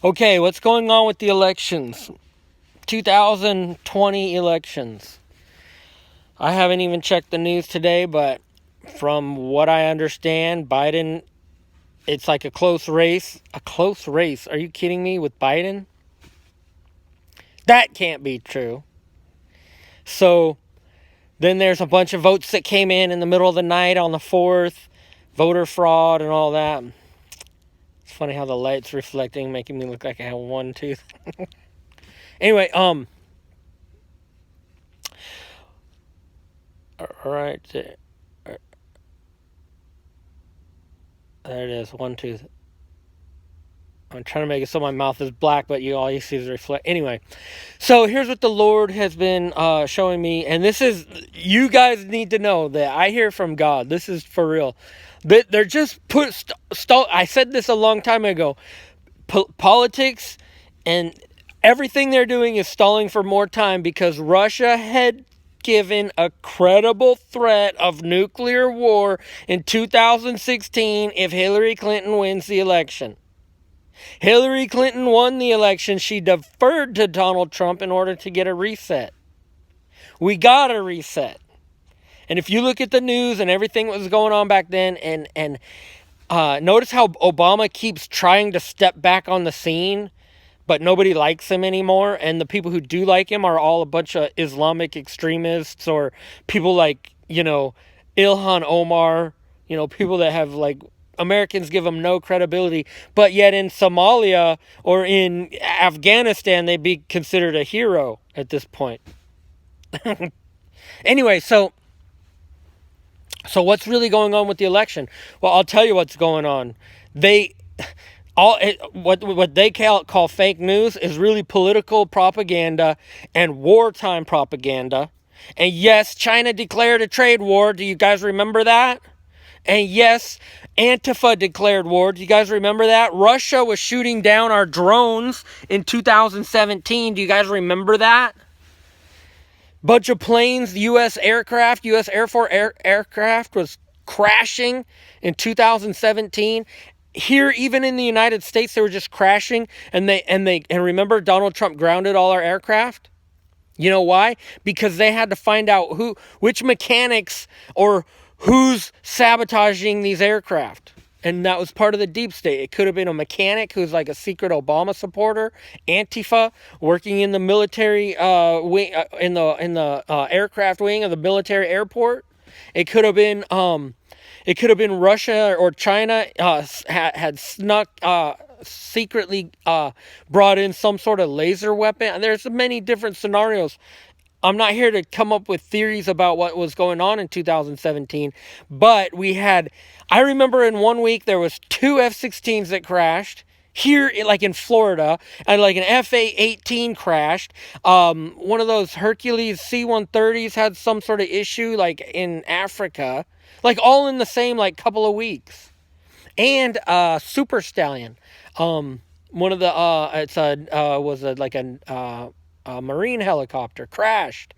Okay, what's going on with the elections? 2020 elections. I haven't even checked the news today, but from what I understand, Biden, it's like a close race. A close race? Are you kidding me with Biden? That can't be true. So then there's a bunch of votes that came in the middle of the night on the 4th, voter fraud and all that. It's funny how the light's reflecting, making me look like I have one tooth. Anyway, all right, there it is, one tooth. I'm trying to make it so my mouth is black, but all you see is reflect. Anyway, so here's what the Lord has been showing me, and this is, you guys need to know that I hear from God. This is for real. They're just I said this a long time ago. Politics and everything they're doing is stalling for more time because Russia had given a credible threat of nuclear war in 2016 if Hillary Clinton wins the election. Hillary Clinton won the election. She deferred to Donald Trump in order to get a reset. We got a reset. And if you look at the news and everything that was going on back then, and notice how Obama keeps trying to step back on the scene, but nobody likes him anymore. And the people who do like him are all a bunch of Islamic extremists or people like, Ilhan Omar, people that have Americans give them no credibility, but yet in Somalia or in Afghanistan, they'd be considered a hero at this point. Anyway, so what's really going on with the election? Well, I'll tell you what's going on. What they call fake news is really political propaganda and wartime propaganda. And yes, China declared a trade war. Do you guys remember that? And yes, Antifa declared war. Do you guys remember that? Russia was shooting down our drones in 2017. Do you guys remember that? Bunch of planes, U.S. aircraft, U.S. Air Force aircraft was crashing in 2017. Here, even in the United States, they were just crashing. And remember, Donald Trump grounded all our aircraft. You know why? Because they had to find out which mechanics or who's sabotaging these aircraft. And that was part of the deep state. It could have been a mechanic who's like a secret Obama supporter, Antifa, working in the military wing, in the aircraft wing of the military airport. It could have been Russia or China had snuck secretly brought in some sort of laser weapon. There's many different scenarios. I'm not here to come up with theories about what was going on in 2017, but I remember in 1 week there was 2 F-16s that crashed here, like in Florida, and like an F-18 crashed. One of those Hercules C-130s had some sort of issue, like in Africa, like all in the same couple of weeks. And Super Stallion, one of the a Marine helicopter crashed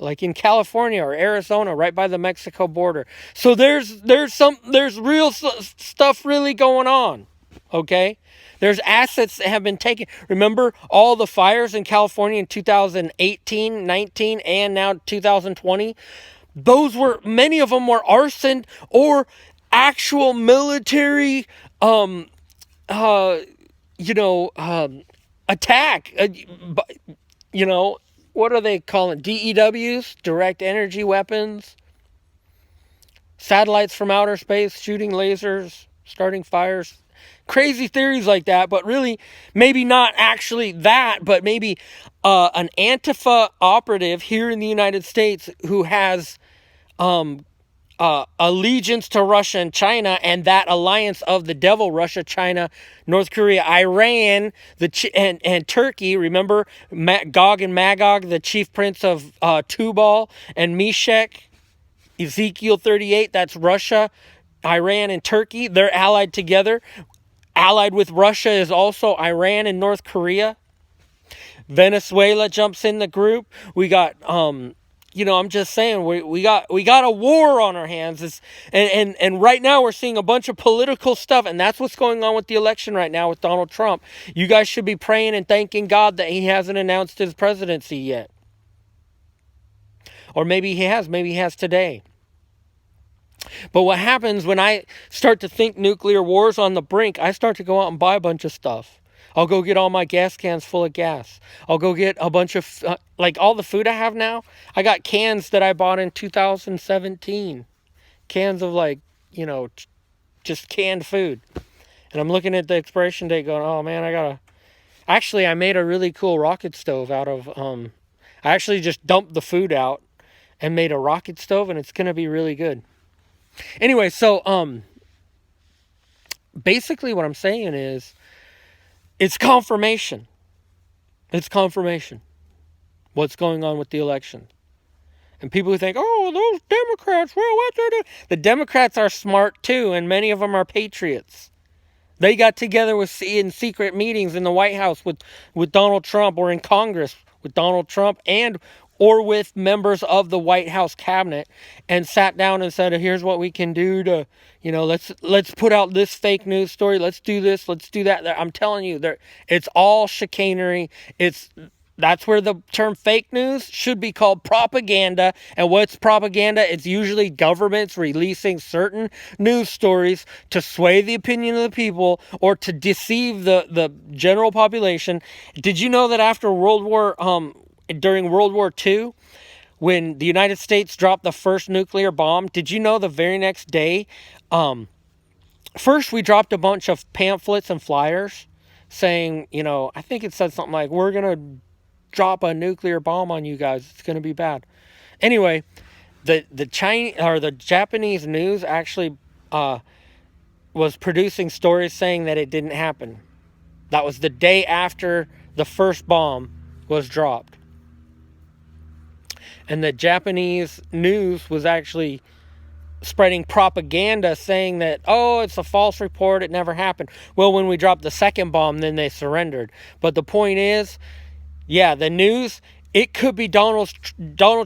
in California or Arizona right by the Mexico border. So there's real stuff really going on. Okay? There's assets that have been taken. Remember all the fires in California in 2018, 19, and now 2020? Many of them were arson or actual military attack. What are they calling DEWs? Direct energy weapons. Satellites from outer space shooting lasers, starting fires. Crazy theories like that, but really maybe not actually that, but maybe an Antifa operative here in the United States who has allegiance to Russia and China, and that alliance of the devil, Russia, China, North Korea, Iran, and Turkey. Remember Gog and Magog, the chief prince of Tubal and Meshech, Ezekiel 38, that's Russia, Iran, and Turkey. They're allied together. Allied with Russia is also Iran and North Korea. Venezuela jumps in the group. We got I'm just saying we got a war on our hands. And right now we're seeing a bunch of political stuff, and that's what's going on with the election right now with Donald Trump. You guys should be praying and thanking God that he hasn't announced his presidency yet. Or maybe he has today. But what happens when I start to think nuclear war's on the brink, I start to go out and buy a bunch of stuff. I'll go get all my gas cans full of gas. I'll go get a bunch of, like all the food I have now. I got cans that I bought in 2017. Cans of just canned food. And I'm looking at the expiration date going, oh man, actually I made a really cool rocket stove out of, I actually just dumped the food out and made a rocket stove, and it's going to be really good. Anyway, so basically what I'm saying is it's confirmation. It's confirmation. What's going on with the election. And people who think, oh, those Democrats, well, what they're doing. The Democrats are smart too, and many of them are patriots. They got together in secret meetings in the White House with Donald Trump, or in Congress with Donald Trump or with members of the White House cabinet, and sat down and said, here's what we can do to, let's put out this fake news story. Let's do this. Let's do that. I'm telling you, it's all chicanery. That's where the term fake news should be called propaganda. And what's propaganda? It's usually governments releasing certain news stories to sway the opinion of the people or to deceive the general population. Did you know that after during World War II, when the United States dropped the first nuclear bomb, did you know the very next day, first we dropped a bunch of pamphlets and flyers saying, I think it said something like, we're going to drop a nuclear bomb on you guys. It's going to be bad. Anyway, the Chinese or the Japanese news actually was producing stories saying that it didn't happen. That was the day after the first bomb was dropped. And the Japanese news was actually spreading propaganda saying that, oh, it's a false report, it never happened. Well, when we dropped the second bomb, then they surrendered. But the point is, yeah, the news, it could be Donald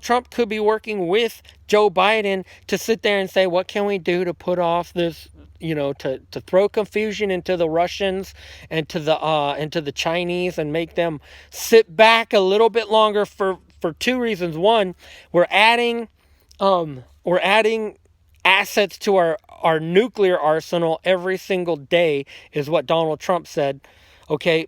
Trump could be working with Joe Biden to sit there and say, what can we do to put off this, to throw confusion into the Russians and to the Chinese and make them sit back a little bit longer for two reasons. One, we're adding assets to our nuclear arsenal every single day, is what Donald Trump said. Okay,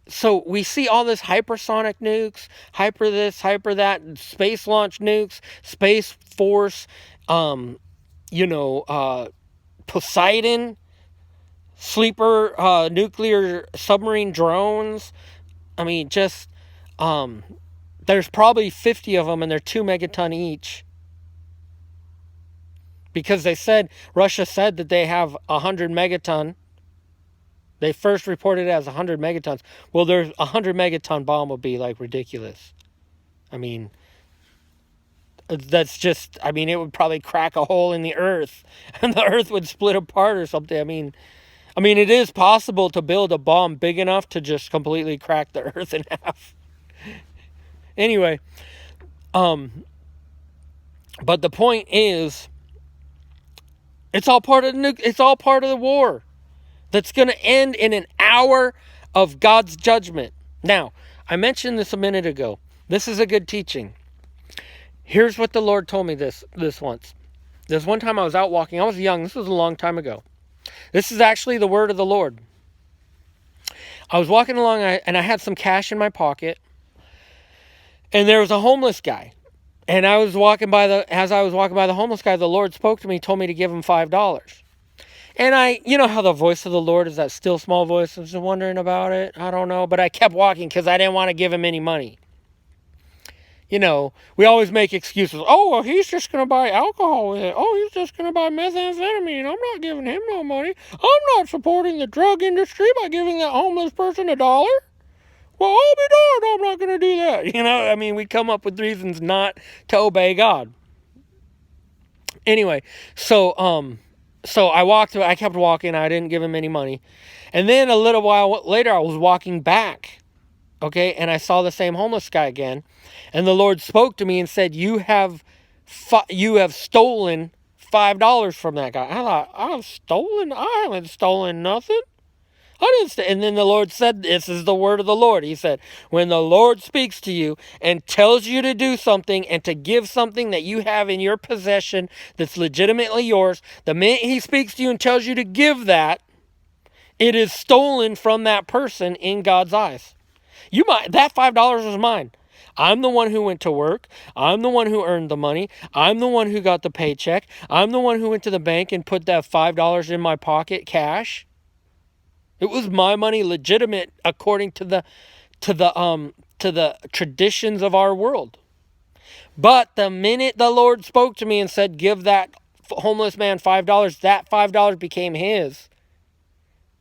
so we see all this hypersonic nukes, hyper this, hyper that, space launch nukes, Space Force, Poseidon, sleeper nuclear submarine drones. I mean, just there's probably 50 of them, and they're 2 megaton each. Because Russia said that they have 100 megaton. They first reported it as 100 megatons. Well, there's 100 megaton bomb would be like ridiculous. I mean, that's just, it would probably crack a hole in the earth and the earth would split apart or something. I mean, it is possible to build a bomb big enough to just completely crack the earth in half. Anyway, but the point is, it's all part of the war that's going to end in an hour of God's judgment. Now, I mentioned this a minute ago. This is a good teaching. Here's what the Lord told me this once. This one time I was out walking. I was young. This was a long time ago. This is actually the word of the Lord. I was walking along and I had some cash in my pocket. And there was a homeless guy. And as I was walking by the homeless guy, the Lord spoke to me, told me to give him $5. And you know how the voice of the Lord is that still small voice. I was wondering about it. I don't know. But I kept walking because I didn't want to give him any money. We always make excuses. Oh, well, he's just going to buy alcohol with it. Oh, he's just going to buy methamphetamine. I'm not giving him no money. I'm not supporting the drug industry by giving that homeless person $1. Well, I'll be darned, I'm not going to do that. We come up with reasons not to obey God. Anyway, so I kept walking. I didn't give him any money. And then a little while later, I was walking back. Okay, and I saw the same homeless guy again, and the Lord spoke to me and said, you have stolen $5 from that guy. I thought, I haven't stolen nothing. And then the Lord said, this is the word of the Lord. He said, when the Lord speaks to you and tells you to do something and to give something that you have in your possession that's legitimately yours, the minute he speaks to you and tells you to give that, it is stolen from that person in God's eyes. That $5 was mine. I'm the one who went to work. I'm the one who earned the money. I'm the one who got the paycheck. I'm the one who went to the bank and put that $5 in my pocket cash. It was my money, legitimate according to the traditions of our world. But the minute the Lord spoke to me and said, give that homeless man $5, that $5 became his.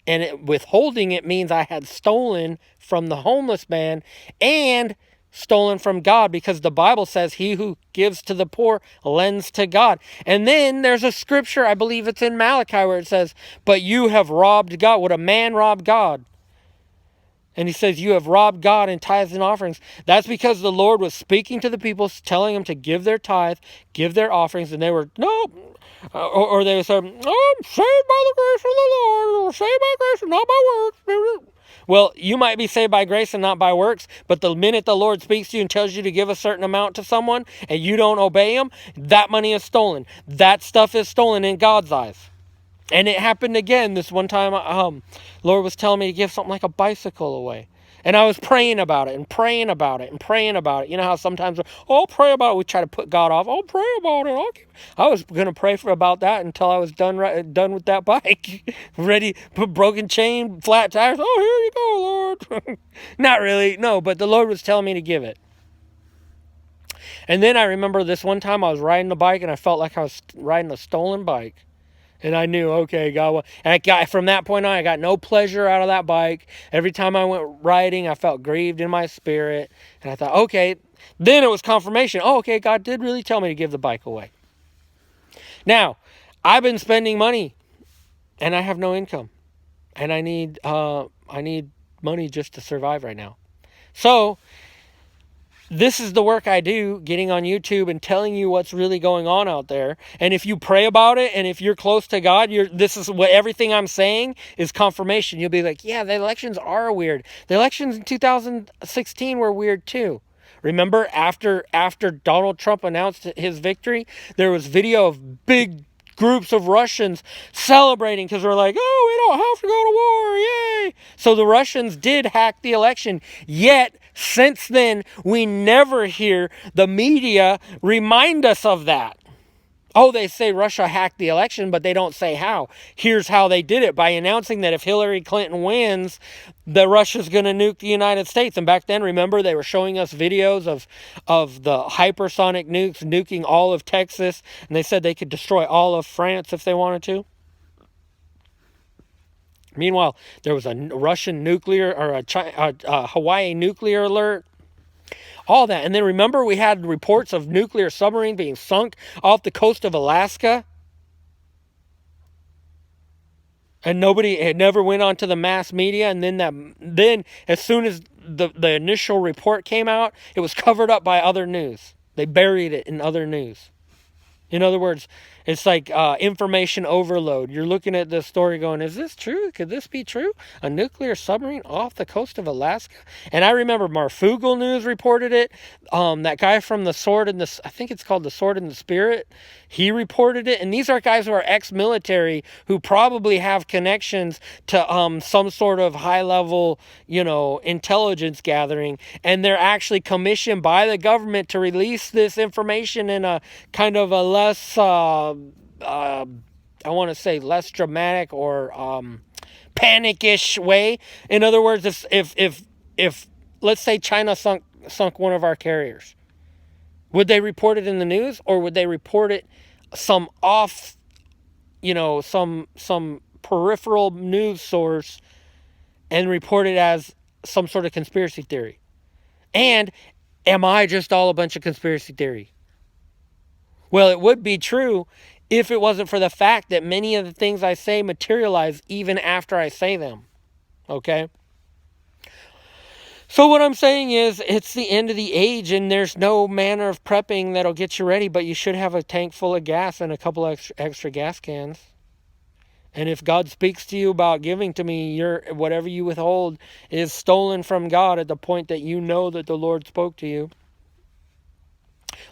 And withholding it means I had stolen from the homeless man and stolen from God, because the Bible says he who gives to the poor lends to God. And then there's a scripture, I believe it's in Malachi, where it says, but you have robbed God. Would a man rob God? And he says, you have robbed God in tithes and offerings. That's because the Lord was speaking to the people, telling them to give their tithe, give their offerings, and they were, no. Or they would say, oh, I'm saved by the grace of the Lord, or saved by grace and not by works. Well, you might be saved by grace and not by works, but the minute the Lord speaks to you and tells you to give a certain amount to someone and you don't obey him, that money is stolen. That stuff is stolen in God's eyes. And it happened again this one time. Lord was telling me to give something like a bicycle away. And I was praying about it and praying about it and praying about it. You know how sometimes, I'll pray about it. We try to put God off. I'll pray about it. I was going to pray about that until I was done with that bike. Ready, put broken chain, flat tires. Oh, here you go, Lord. Not really. No, but the Lord was telling me to give it. And then I remember this one time I was riding the bike and I felt like I was riding a stolen bike. And I knew, okay, God. And from that point on, I got no pleasure out of that bike. Every time I went riding, I felt grieved in my spirit. And I thought, okay. Then it was confirmation. Oh, okay, God did really tell me to give the bike away. Now, I've been spending money, and I have no income, and I need money just to survive right now. So this is the work I do, getting on YouTube and telling you what's really going on out there. And if you pray about it, and if you're close to God, this is what everything I'm saying is confirmation. You'll be like, yeah, the elections are weird. The elections in 2016 were weird too. Remember, after Donald Trump announced his victory, there was video of big groups of Russians celebrating because we're like, oh, we don't have to go to war, yay! So the Russians did hack the election, yet since then we never hear the media remind us of that. Oh, they say Russia hacked the election, but they don't say how. Here's how they did it, by announcing that if Hillary Clinton wins, that Russia's going to nuke the United States. And back then, remember, they were showing us videos of the hypersonic nukes nuking all of Texas, and they said they could destroy all of France if they wanted to. Meanwhile, there was a Russian nuclear, or a Hawaii nuclear alert. All that. And then remember, we had reports of nuclear submarine being sunk off the coast of Alaska. And it never went on to the mass media. And then as soon as the initial report came out, it was covered up by other news. They buried it in other news. In other words, it's like information overload. You're looking at the story going, is this true? Could this be true? A nuclear submarine off the coast of Alaska? And I remember Marfoogle News reported it. That guy from The Sword and I think it's called The Sword and the Spirit, he reported it. And these are guys who are ex-military who probably have connections to some sort of high-level, intelligence gathering. And they're actually commissioned by the government to release this information in a kind of a less, I want to say less dramatic or panic-ish way. In other words, if let's say China sunk one of our carriers, would they report it in the news, or would they report it some peripheral news source and report it as some sort of conspiracy theory? And am I just all a bunch of conspiracy theory? Well, it would be true if it wasn't for the fact that many of the things I say materialize even after I say them. Okay? So what I'm saying is, it's the end of the age, and there's no manner of prepping that'll get you ready, but you should have a tank full of gas and a couple extra gas cans. And if God speaks to you about giving to me, whatever you withhold is stolen from God at the point that you know that the Lord spoke to you.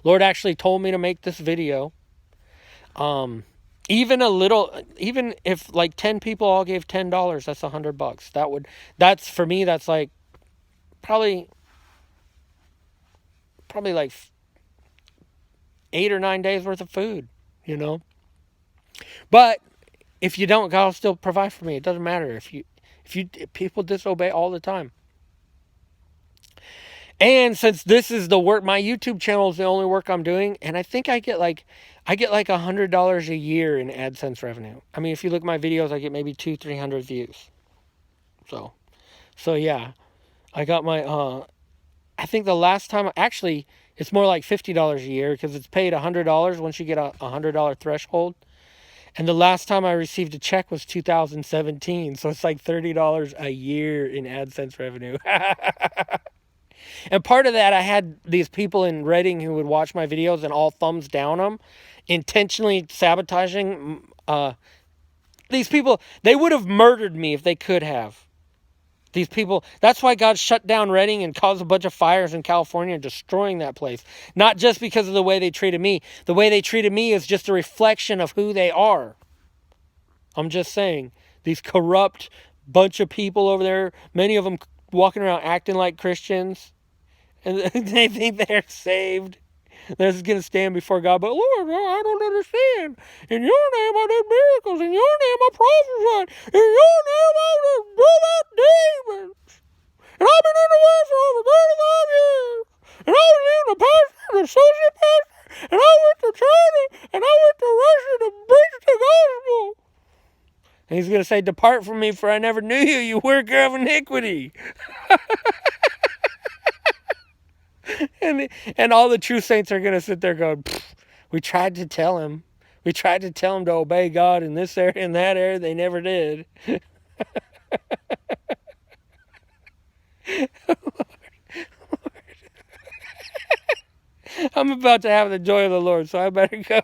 Lord actually told me to make this video. Even if like 10 people all gave $10, that's $100. That's for me, that's like probably like 8 or 9 days worth of food, you know. But if you don't, God will still provide for me. It doesn't matter if people disobey all the time. And since this is the work, my YouTube channel is the only work I'm doing, and I think I get like $100 a year in AdSense revenue. I mean, if you look at my videos, I get maybe 200-300 views. So yeah, I got my I think the last time, actually, it's more like $50 a year because it's paid $100 once you get a $100 threshold. And the last time I received a check was 2017, so it's like $30 a year in AdSense revenue. And part of that, I had these people in Redding who would watch my videos and all thumbs down them, intentionally sabotaging. These people, they would have murdered me if they could have. These people, that's why God shut down Redding and caused a bunch of fires in California, destroying that place. Not just because of the way they treated me. The way they treated me is just a reflection of who they are. I'm just saying, these corrupt bunch of people over there, many of them walking around acting like Christians, and they think they're saved. They're just going to stand before God, but Lord, I don't understand. In your name I did miracles. In your name I prophesied. In your name I drove out demons. And I've been in the West for over 35 years. And I was even a pastor, an associate pastor. And I went to China, and I went to Russia to preach the gospel. And he's going to say, depart from me, for I never knew you, you worker of iniquity. And all the true saints are going to sit there going, we tried to tell him. We tried to tell him to obey God in this area and that area. They never did. I'm about to have the joy of the Lord, so I better go.